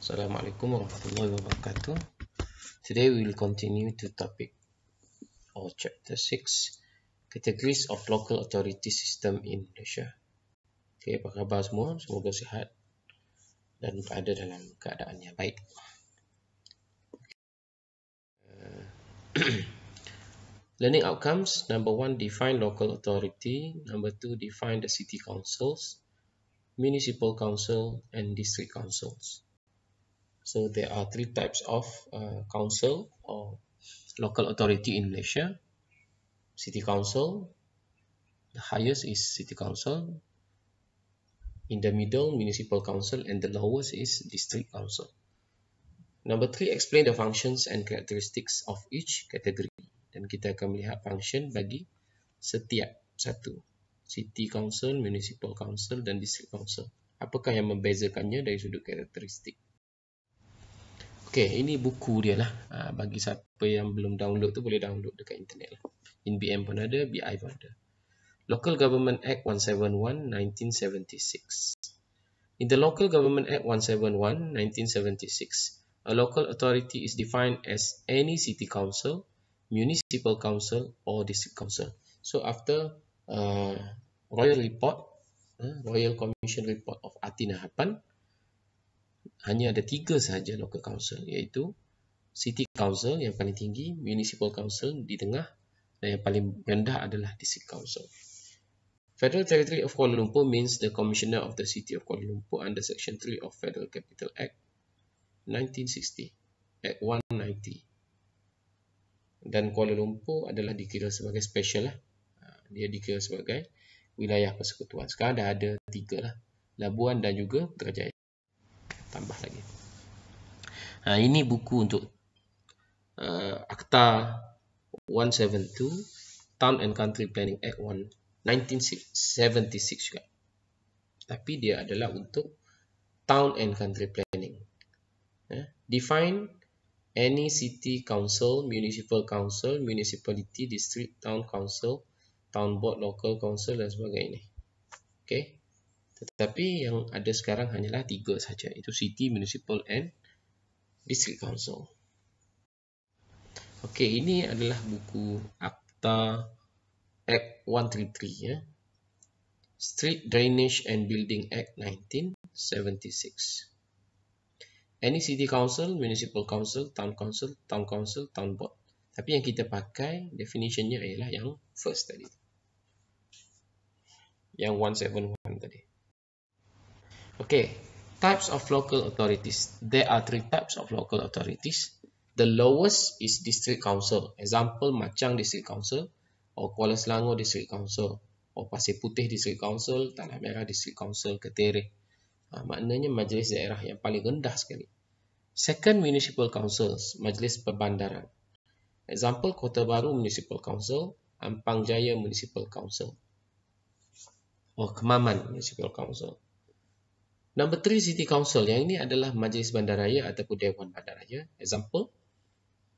Assalamualaikum warahmatullahi wabarakatuh. Today we will continue to topic or chapter 6, categories of local authority system in Malaysia. Okay, apa khabar semua? Semoga sihat dan berada dalam keadaan yang baik. Learning outcomes. Number 1, define local authority. Number 2, define the city councils, municipal council and district councils. So there are three types of council or local authority in Malaysia. City council, the highest is city council. In the middle, municipal council, and the lowest is district council. Number 3, explain the functions and characteristics of each category. Dan kita akan melihat function bagi setiap satu. City council, municipal council dan district council. Apakah yang membezakannya dari sudut karakteristik? Okey, ini buku dia lah. Bagi siapa yang belum download tu boleh download dekat internet lah. InBM pun ada, BI pun ada. Local Government Act 171, 1976. In the Local Government Act 171, 1976, a local authority is defined as any city council, municipal council or district council. So after Royal Report, Royal Commission Report of Atina Hapan, hanya ada 3 sahaja local council, iaitu city council yang paling tinggi, municipal council di tengah, dan yang paling rendah adalah district council. Federal Territory of Kuala Lumpur means the Commissioner of the City of Kuala Lumpur under Section 3 of Federal Capital Act 1960, Act 190. Dan Kuala Lumpur adalah dikira sebagai special lah. Dia dikira sebagai wilayah persekutuan. Sekarang dah ada 3 lah, Labuan dan juga Putrajaya. Tambah lagi. Ini buku untuk Akta 172, Town and Country Planning Act 1976 juga. Tapi dia adalah untuk Town and Country Planning. Define any city council, municipal council, municipality, district, town council, town board, local council dan sebagainya. Okay. Tetapi yang ada sekarang hanyalah 3 sahaja, itu city, municipal and district council. Okey, ini adalah buku Akta Act 133 ya. Street Drainage and Building Act 1976. Any city council, municipal council, town council, town board. Tapi yang kita pakai definitionnya ialah yang first tadi, yang 171 tadi. Okay, types of local authorities. There are 3 types of local authorities. The lowest is district council. Example, Machang District Council, or Kuala Selangor District Council, or Pasir Putih District Council, Tanah Merah District Council, Ketere. Maknanya majlis daerah yang paling rendah sekali. Second, municipal councils, majlis perbandaran. Example, Kota Baru Municipal Council, Ampang Jaya Municipal Council, or Kemaman Municipal Council. Number 3, City Council. Yang ini adalah Majlis Bandaraya ataupun Dewan Bandaraya. Example,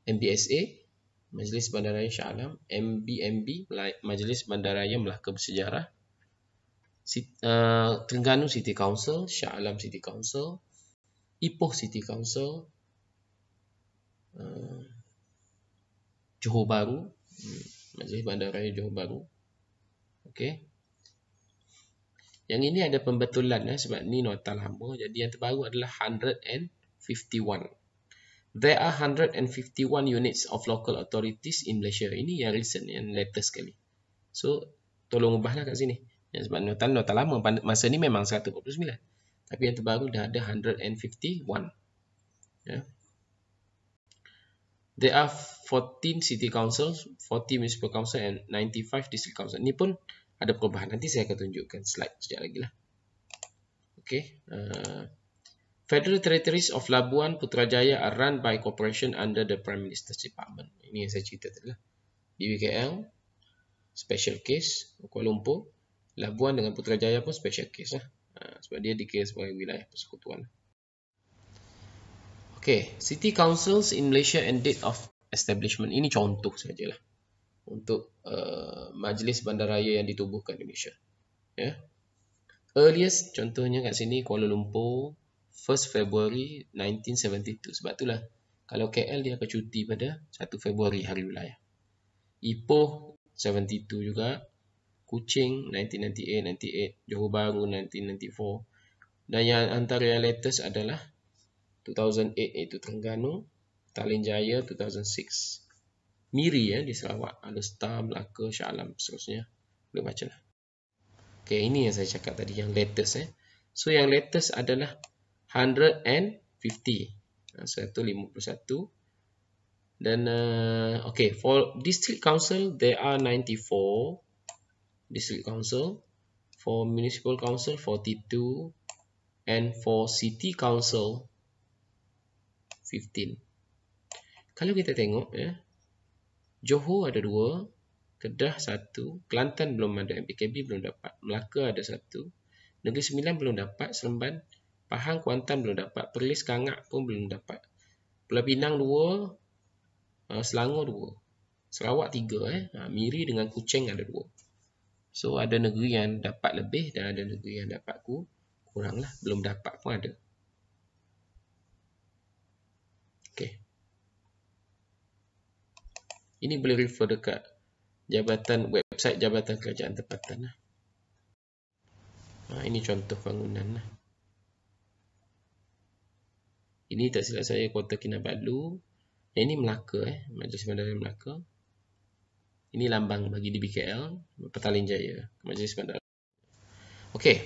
MBSA, Majlis Bandaraya Shah Alam, MBMB, Majlis Bandaraya Melaka Bersejarah, Terengganu City Council, Shah Alam City Council, Ipoh City Council, Johor Bahru, Majlis Bandaraya Johor Bahru. Okey. Yang ini ada pembetulan sebab ni nota lama. Jadi yang terbaru adalah 151. There are 151 units of local authorities in Malaysia. Ini yang recent, yang latest sekali. So, tolong ubahlah kat sini. Sebab nota lama masa ni memang 149. Tapi yang terbaru dah ada 151. There are 14 city councils, 40 municipal council and 95 district council. Ini pun ada perubahan. Nanti saya akan tunjukkan slide sekejap lagi lah. Okay. Federal Territories of Labuan, Putrajaya are run by corporation under the Prime Minister's Department. Ini yang saya cerita tadi lah. BBKL, special case. Kuala Lumpur, Labuan dengan Putrajaya pun special case lah. Sebab dia dikira sebagai wilayah persekutuan. Okay. City Councils in Malaysia and date of establishment. Ini contoh sajalah untuk majlis bandaraya yang ditubuhkan di Malaysia. Earliest contohnya kat sini Kuala Lumpur 1 February 1972. Sebab itulah kalau KL dia akan cuti pada 1 Februari hari wilayah. Ipoh 72 juga. Kuching 1998, Johor Bahru 1994. Dan yang antara yang latest adalah 2008 iaitu Terengganu, Petaling Jaya 2006. Miri di Sarawak, ada Star, Melaka, Shah Alam, seterusnya. Boleh baca lah. Okay, ini yang saya cakap tadi, yang latest. So, yang latest adalah 150. 151. Dan, okay, for District Council, there are 94 District Council. For Municipal Council, 42. And for City Council, 15. Kalau kita tengok, Johor ada 2, Kedah 1, Kelantan belum ada, MPKB belum dapat, Melaka ada 1, Negeri Sembilan belum dapat, Seremban, Pahang, Kuantan belum dapat, Perlis, Kangak pun belum dapat, Pulau Pinang 2, Selangor 2, Sarawak 3, Miri dengan Kuching ada 2. So ada negeri yang dapat lebih dan ada negeri yang dapat kurang lah, belum dapat pun ada. Okay. Ini boleh refer dekat website Jabatan Kerajaan Tempatan. Ini contoh bangunan. Ini tak silap saya Kota Kinabalu. Yang ini Melaka, Majlis Bandaraya Melaka. Ini lambang bagi DBKL, Petaling Jaya, Majlis Bandaraya. Okay.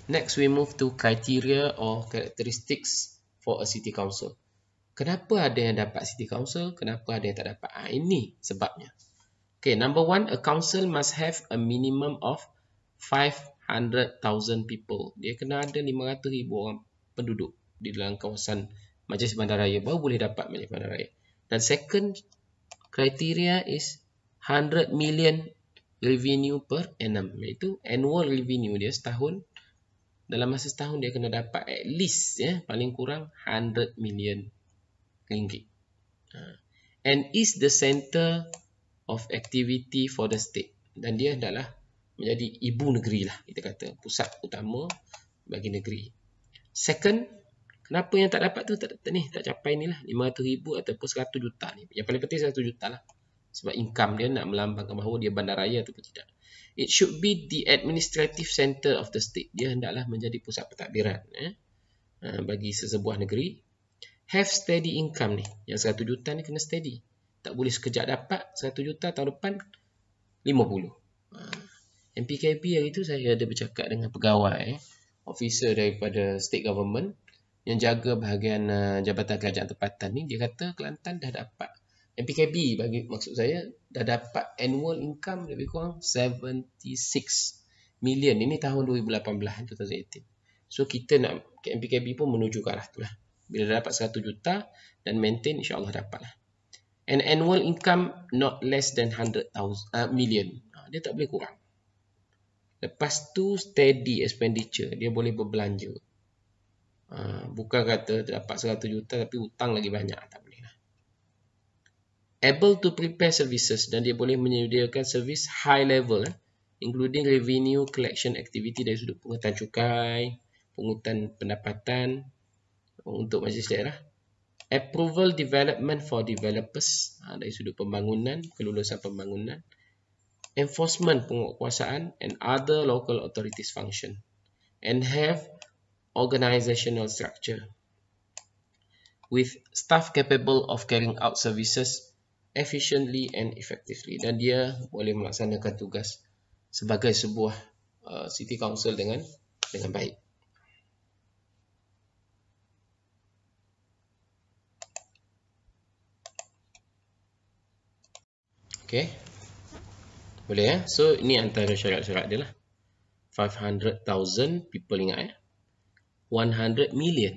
Next we move to criteria or characteristics for a city council. Kenapa ada yang dapat city council? Kenapa ada yang tak dapat? Ini sebabnya. Okay, number 1, a council must have a minimum of 500,000 people. Dia kena ada 500,000 orang penduduk di dalam kawasan Majlis Bandaraya baru boleh dapat Majlis Bandaraya. Dan second criteria is 100 million revenue per annum. Iaitu annual revenue dia setahun. Dalam masa setahun dia kena dapat at least paling kurang 100 million ringgit. And is the center of activity for the state. Dan dia adalah menjadi ibu negeri lah, kita kata. Pusat utama bagi negeri. Second, kenapa yang tak dapat tu tak capai ni lah. 500,000 ataupun 100 juta ni. Yang paling penting 100 juta lah. Sebab income dia nak melambangkan bahawa dia bandaraya ataupun tidak. It should be the administrative center of the state. Dia hendaklah menjadi pusat pentadbiran bagi sesebuah negeri. Have steady income ni. Yang 100 juta ni kena steady. Tak boleh sekejap dapat 100 juta, tahun depan 50. MPKB hari tu saya ada bercakap dengan pegawai, officer daripada state government yang jaga bahagian Jabatan Kerajaan Tempatan ni. Dia kata Kelantan dah dapat, MPKB maksud saya, dah dapat annual income lebih kurang 76 million. Ini tahun 2018, 2018. So kita nak, MPKB pun menuju ke arah tu lah. Bila dah dapat 100 juta dan maintain, insyaAllah dapat lah. An annual income not less than 100,000 million. Dia tak boleh kurang. Lepas tu steady expenditure. Dia boleh berbelanja. Bukan kata dapat 100 juta tapi hutang lagi banyak. Tak boleh lah. Able to prepare services. Dan dia boleh menyediakan servis high level. Including revenue collection activity dari sudut pungutan cukai, pungutan pendapatan untuk majlis daerah. Approval development for developers dari sudut pembangunan, kelulusan pembangunan. Enforcement penguatkuasaan and other local authorities function. And have organizational structure with staff capable of carrying out services efficiently and effectively. Dan dia boleh melaksanakan tugas sebagai sebuah city council dengan baik. Okay. Boleh So ini antara syarat-syarat dia lah. 500,000 people, ingat 100 million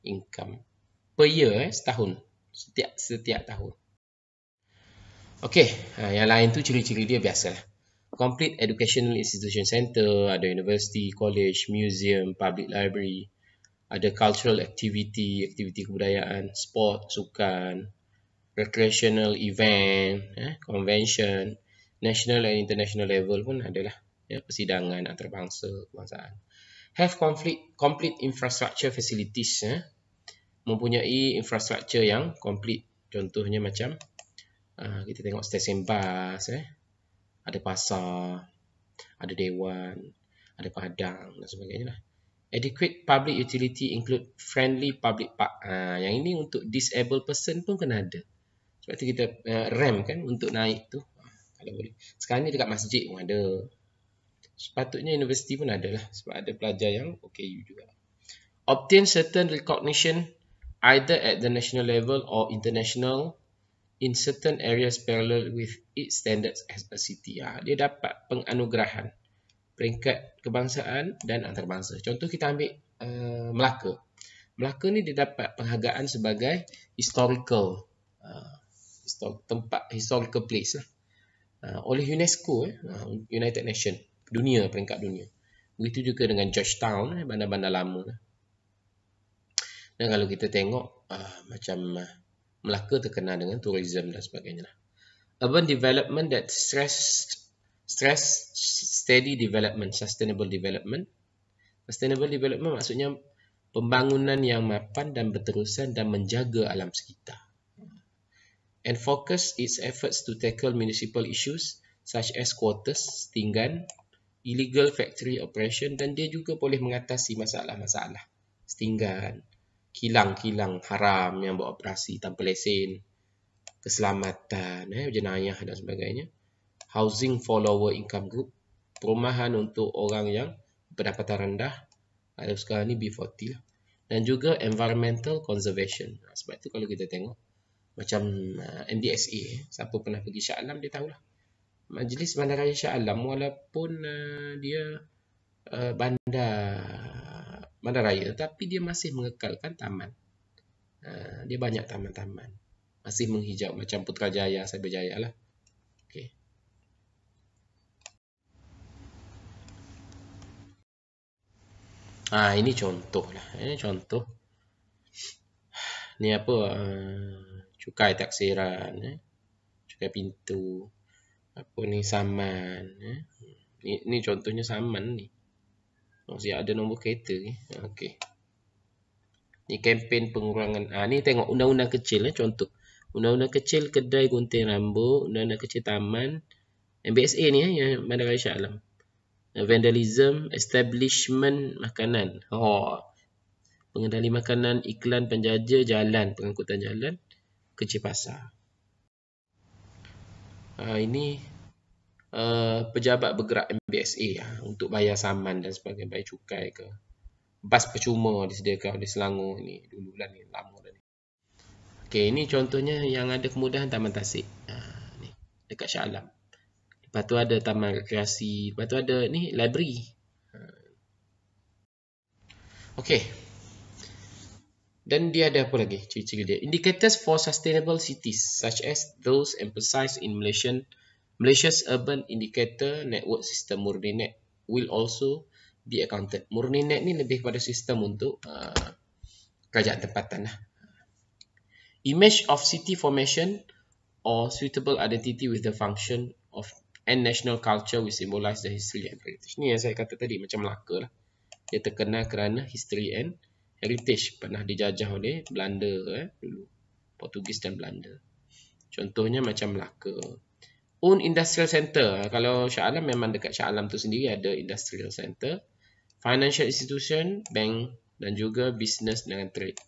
income per year setahun. Setiap tahun. Okay. Yang lain tu ciri-ciri dia biasalah. Complete educational institution center, ada university, college, museum, public library, ada cultural activity kebudayaan, sport, sukan, recreational event, convention, national and international level pun adalah persidangan antarabangsa, kebangsaan. Have complete infrastructure facilities. Mempunyai infrastructure yang complete. Contohnya macam kita tengok stesen bas, ada pasar, ada dewan, ada padang dan sebagainya lah. Adequate public utility include friendly public park. Yang ini untuk disabled person pun kena ada. Sebab tu kita ramp kan untuk naik tu. Kalau boleh. Sekarang ni dekat masjid pun ada. Sepatutnya universiti pun ada lah. Sebab ada pelajar yang OKU juga. Obtain certain recognition either at the national level or international in certain areas parallel with its standards as a city. Dia dapat penganugerahan peringkat kebangsaan dan antarabangsa. Contoh kita ambil Melaka. Melaka ni dia dapat penghargaan sebagai historical tempat, historical place lah. Oleh UNESCO, United Nations, dunia, peringkat dunia. Begitu juga dengan Georgetown, bandar-bandar lama. Dan kalau kita tengok macam Melaka terkenal dengan tourism dan sebagainya. Urban development that stress steady development, sustainable development. Sustainable development maksudnya pembangunan yang mapan dan berterusan dan menjaga alam sekitar. And focus its efforts to tackle municipal issues such as quarters, setinggan, illegal factory operation, dan dia juga boleh mengatasi masalah-masalah setinggan, kilang-kilang haram yang beroperasi tanpa lesen, keselamatan, jenayah dan sebagainya, housing for lower income group, perumahan untuk orang yang pendapatan rendah, ada sekarang ni B40 lah, dan juga environmental conservation. Sebab tu kalau kita tengok macam MBSA, siapa pernah pergi Shah Alam dia tahulah. Majlis Bandaraya Shah Alam walaupun dia bandaraya, tapi dia masih mengekalkan taman. Dia banyak taman-taman. Masih menghijau macam Putrajaya, Cyberjaya lah. Okay. Ini contoh lah. Contoh. Ni apa? Cukai taksiran, cukai pintu, apa ni, saman. Ni contohnya saman ni. Masih ada nombor kereta ni. Okey. Ni kempen pengurangan. Ni tengok undang-undang kecil contoh. Undang-undang kecil kedai gunting rambut, undang-undang kecil taman, MBSA ni yang Bandaraya Shah Alam. Vandalism, establishment makanan. Pengendali makanan, iklan penjaja jalan, pengangkutan jalan, kecil pasar. Ini pejabat bergerak MBSA untuk bayar saman dan sebagainya, bayar cukai ke. Bas percuma disediakan oleh Selangor ni dulu lah ni, lama dah ni. Okey, ini contohnya yang ada kemudahan Taman Tasik. Ni dekat Shah Alam. Lepas tu ada taman rekreasi, lepas tu ada ni library. Okey. Dan dia ada apa lagi? Ciri-ciri dia. Indicators for sustainable cities such as those emphasized in Malaysia's urban indicator network system MurniNet will also be accounted. MurniNet ni lebih kepada sistem untuk kerajaan tempatan lah. Image of city formation or suitable identity with the function of and national culture will symbolize the history and heritage. Ni yang saya kata tadi, macam Melaka lah. Dia terkenal kerana history and heritage, pernah dijajah oleh Belanda dulu, Portugis dan Belanda. Contohnya macam Melaka. Own industrial center. Kalau Shah Alam memang dekat Shah Alam tu sendiri ada industrial center. Financial institution, bank dan juga business dengan trade.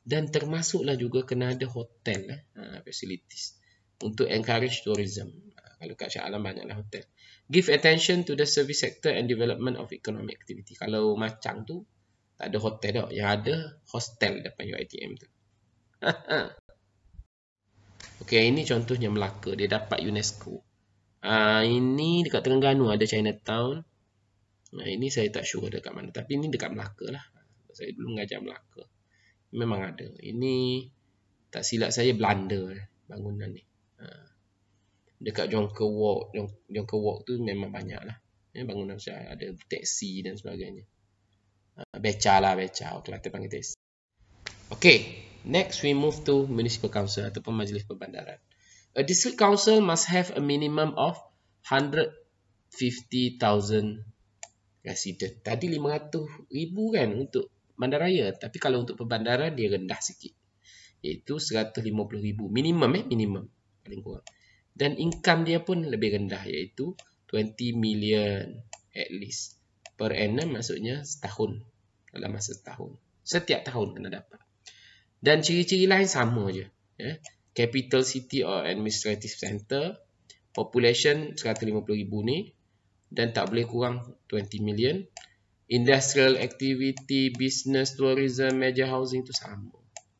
Dan termasuklah juga kena ada hotel facilities untuk encourage tourism. Kalau kat Shah Alam banyaklah hotel. Give attention to the service sector and development of economic activity. Kalau Macang tu tak ada hotel dah, yang ada hostel depan UiTM tu. Okey, ini contohnya Melaka, dia dapat UNESCO. Ini dekat Terengganu ada Chinatown. Ini saya tak sure dekat mana, tapi ini dekat Melaka lah. Saya dulu mengajar Melaka. Memang ada. Ini tak silap saya Belanda bangunan ni. Dekat Jonker Walk tu memang banyak lah. Bangunan saya ada teksi dan sebagainya. Beca. Kelantan panggil teksi. Okay, next we move to municipal council ataupun majlis perbandaran. A district council must have a minimum of 150,000 resident. Tadi 500,000 kan untuk bandaraya, tapi kalau untuk perbandaran dia rendah sikit, iaitu 150,000 minimum, minimum paling kurang. Dan income dia pun lebih rendah, iaitu 20 million at least per annum, maksudnya setahun, dalam masa setahun, setiap tahun kena dapat. Dan ciri-ciri lain sama je, capital city or administrative center, population 150,000 ni, dan tak boleh kurang 20 million. Industrial activity, business, tourism, major housing tu sama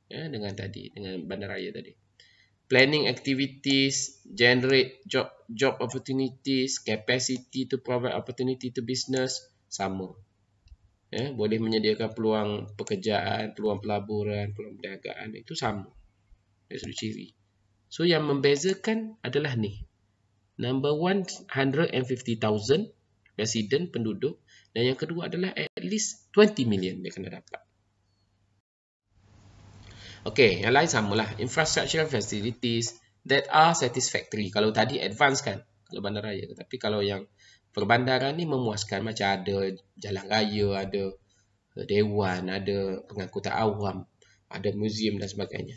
dengan tadi, dengan bandaraya tadi. Planning activities, generate job opportunities, capacity to provide opportunity to business, sama. Boleh menyediakan peluang pekerjaan, peluang pelaburan, peluang perniagaan, itu sama. Dari sudut ciri. So yang membezakan adalah ni. Number 150,000 resident, penduduk, dan yang kedua adalah at least 20 million dia kena dapat. Okey, yang lain samalah. Infrastructural facilities that are satisfactory. Kalau tadi advance kan, kalau bandaraya. Tapi kalau yang perbandaran ni memuaskan, macam ada jalan raya, ada dewan, ada pengangkutan awam, ada museum dan sebagainya.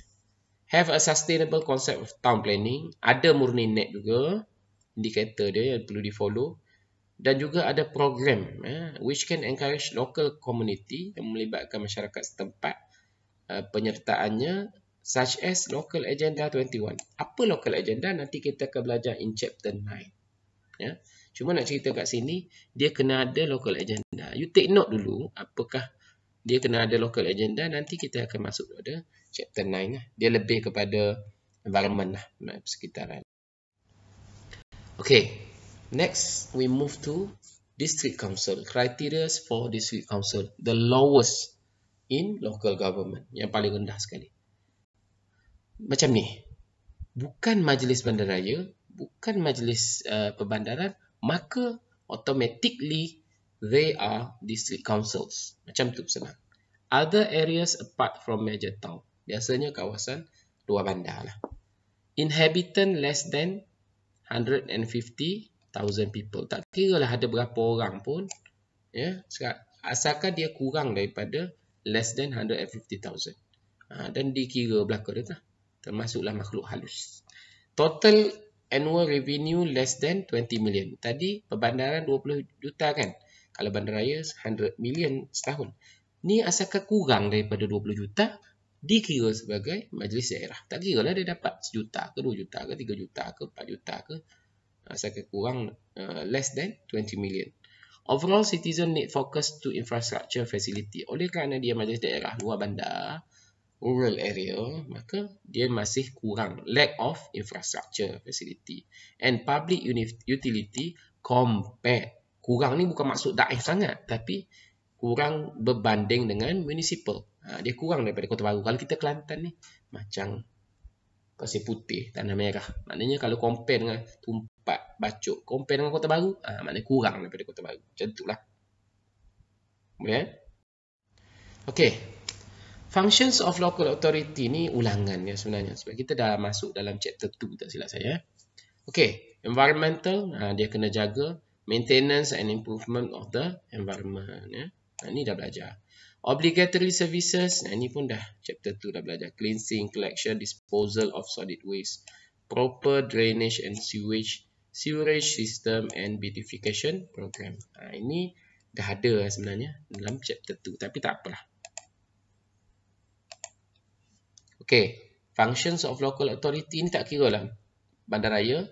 Have a sustainable concept of town planning. Ada murni net juga, indikator dia yang perlu di follow. Dan juga ada program which can encourage local community, yang melibatkan masyarakat setempat, penyertaannya, such as local agenda 21. Apa local agenda nanti kita akan belajar in chapter 9. Cuma nak cerita kat sini, dia kena ada local agenda. You take note dulu apakah dia kena ada local agenda, nanti kita akan masuk pada chapter 9 lah. Dia lebih kepada environment lah, persekitaran. Okay, next we move to district council. Criteria for district council, the lowest in local government, yang paling rendah sekali. Macam ni, bukan majlis bandaraya, bukan majlis perbandaran, maka automatically they are district councils. Macam tu senang. Other areas apart from major town, biasanya kawasan luar bandar lah. Inhabitant less than 150,000 people. Tak kira lah ada berapa orang pun, asalkan dia kurang daripada less than 150,000. Dan dikira belakang dia, termasuklah makhluk halus. Total annual revenue less than 20 million. Tadi perbandaran 20 juta kan? Kalau bandaraya 100 million setahun. Ni asalkan kurang daripada 20 juta, dikira sebagai majlis daerah. Tak kira lah dia dapat 1 juta ke 2 juta ke 3 juta ke 4 juta ke. Asalkan kurang less than 20 million. Overall, citizen need focus to infrastructure facility. Oleh kerana dia majlis daerah luar bandar, rural area, maka dia masih kurang, lack of infrastructure facility and public utility compared. Kurang ni bukan maksud daif sangat, tapi kurang berbanding dengan municipal. Dia kurang daripada Kota Baru. Kalau kita Kelantan ni macam Pasir Putih, Tanah Merah. Maknanya kalau compare dengan Tumpat, Bacok, compare dengan Kota Baru, maknanya kurang daripada Kota Baru. Macam itulah. Boleh? Okey. Functions of local authority ni ulangan ya sebenarnya, sebab kita dah masuk dalam chapter 2 tak silap saya. Okey, environmental, dia kena jaga maintenance and improvement of the environment ya. Ni dah belajar. Obligatory services, ni pun dah chapter 2 dah belajar. Cleansing, collection, disposal of solid waste, proper drainage and sewerage system and beautification program. Ini dah ada sebenarnya dalam chapter 2, tapi tak apalah. Okay, functions of local authority ni tak kira lah bandaraya,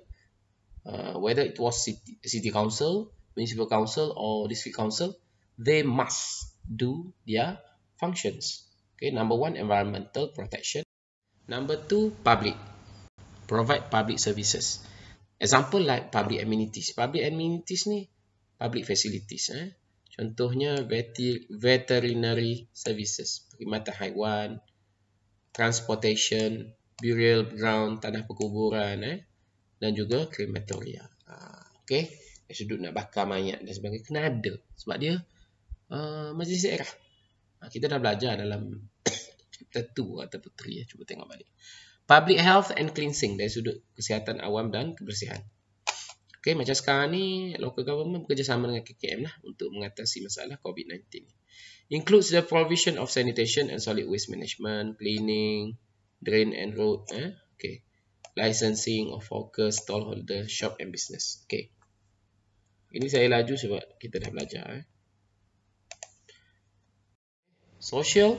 whether it was city council, municipal council or district council, they must do their functions. Okay, number 1, environmental protection. Number 2, public, provide public services. Example like public amenities. Public amenities ni public facilities. Contohnya veterinary services, perkhidmatan haiwan, transportation, burial ground, tanah perkuburan, dan juga krematoria. Okay, sudut nak bakar mayat dan sebagainya kena ada, sebab dia majlis daerah. Kita dah belajar dalam chapter 2 ataupun 3. Cuba tengok balik. Public health and cleansing, dari sudut kesihatan awam dan kebersihan. Okay, macam sekarang ni local government bekerjasama dengan KKM lah untuk mengatasi masalah COVID-19. Includes the provision of sanitation and solid waste management, cleaning, drain and road, okay, licensing of hawkers, stallholder, shop and business. Okay, ini saya laju sebab kita dah belajar. Social,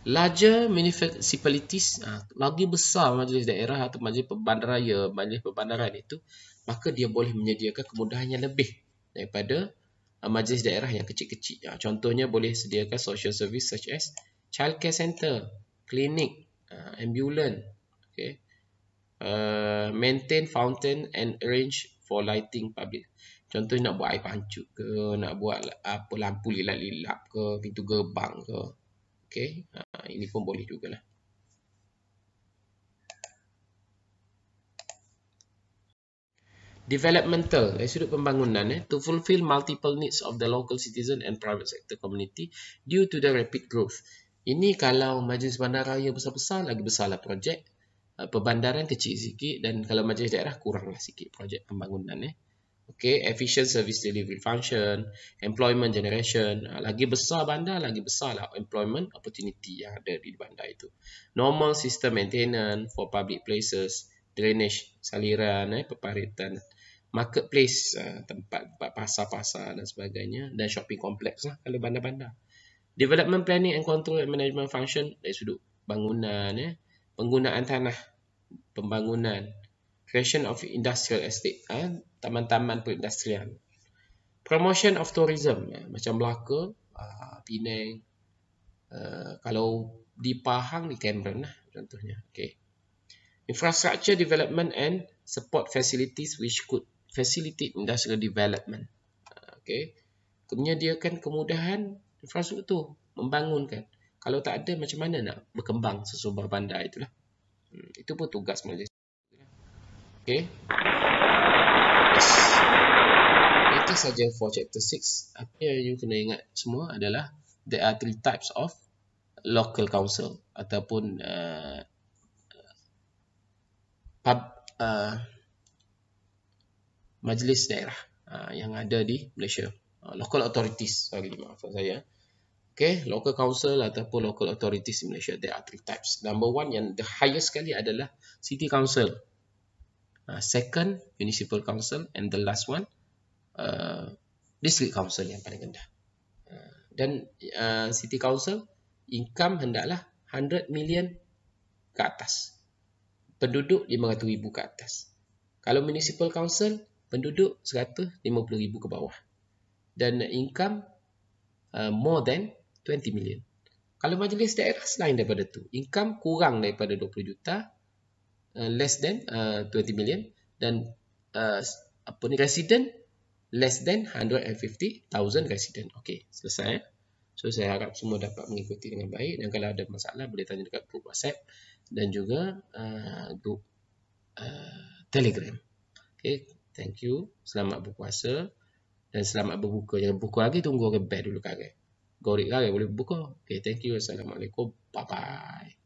larger municipalities, lagi besar majlis daerah atau majlis bandaraya, majlis perbandaran itu, maka dia boleh menyediakan kemudahan yang lebih daripada majlis daerah yang kecil-kecil. Contohnya boleh sediakan social service such as childcare center, klinik, ambulans, okay, maintain fountain and arrange for lighting public. Contohnya nak buat air pancut ke, nak buat apa lampu lilap-lilap ke, pintu gerbang ke. Okay, ini pun boleh jugalah. Developmental, dari sudut pembangunan, to fulfill multiple needs of the local citizen and private sector community due to the rapid growth. Ini kalau majlis bandaraya besar-besar, lagi besarlah projek. Perbandaran kecil sikit, dan kalau majlis daerah kuranglah sikit projek pembangunan. Okay, efficient service delivery function, employment generation. Lagi besar bandar, lagi besarlah employment opportunity yang ada di bandar itu. Normal system maintenance for public places, drainage, saliran, peparitan, marketplace, tempat pasar-pasar dan sebagainya, dan shopping complex lah kalau bandar-bandar. Development planning and control and management function dari sudut bangunan, penggunaan tanah, pembangunan, creation of industrial estate, taman-taman perindustrian, promotion of tourism, macam Melaka, Penang, kalau di Pahang, di Cameron lah contohnya. Okay. Infrastructure development and support facilities which could facilitate industrial development. Okay. Menyediakan kemudahan infrastruktur, membangunkan. Kalau tak ada, macam mana nak berkembang sesebuah bandar itulah. Itu pun tugas majlis. Okay. Yes. Itu saja for chapter 6. Apa yang you kena ingat semua adalah there are 3 types of local council ataupun majlis daerah yang ada di Malaysia. Local authorities, maafkan saya. Okay, local council ataupun local authorities di Malaysia, there are 3 types. Number 1 yang the highest sekali adalah city council. Second, municipal council, and the last one, district council yang paling rendah. Dan city council, income hendaklah 100 million ke atas. Penduduk 500,000 ke atas. Kalau municipal council, penduduk 150,000 ke bawah. Dan income more than 20 million. Kalau majlis daerah selain daripada tu, income kurang daripada 20 juta, less than 20 million, dan resident less than 150,000 resident. Okay, selesai. So saya harap semua dapat mengikuti dengan baik, dan kalau ada masalah boleh tanya dekat grup WhatsApp dan juga grup Telegram. Okay, thank you. Selamat berpuasa dan selamat berbuka. Jangan buka lagi, tunggu orang bed dulu kare. Gorek kare boleh buka. Okay, thank you. Assalamualaikum. Bye bye.